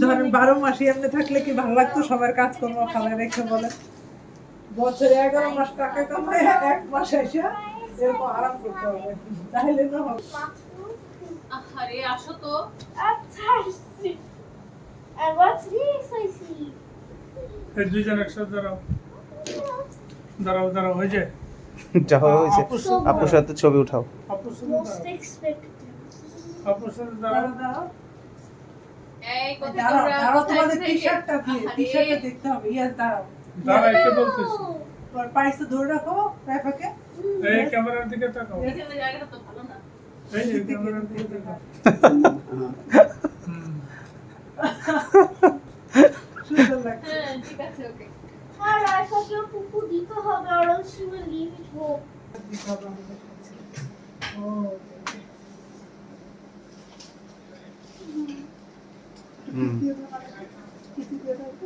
ধরেন 12 মাসই এমনি থাকলে কি ভালো লাগতো সবার কাজকর্ম খাবার রেখে বলে বছরে 11 মাস টাকা কামায় এক মাস এসে এরকম আরাম করতে হবে তাহলে না হবে আরে আসো তো And what's this I see? এই দুইজন একসাথে দাঁড়াও হয়ে যায় যাওয়া হয়েছে আপুর সাথে ছবি উঠাও আপুর সাথে Most expected. আপুর সাথে দাঁড়াও দাঁড়াও এই কোথায় দাঁড়াও তোমরা তোমাদের টি-শার্টটা দিয়ে টি-শার্টটা দেখতে হবে ইয়েস দাঁড়াও দাঁড়াইতে বলতেছি তোমার পাইসে ধরে রাখো রাইফাকে এই ক্যামেরার দিকে তাকাও এখানে জায়গাটা তো ভালো না এই যে ক্যামেরার দিকে তাকাও সুন্দর লাগছে হ্যাঁ ঠিক আছে ওকে আর আইফাকে পুপু দিতে হবে or else she will leave it home. ও হুম কিছু দিয়ে দাও তো।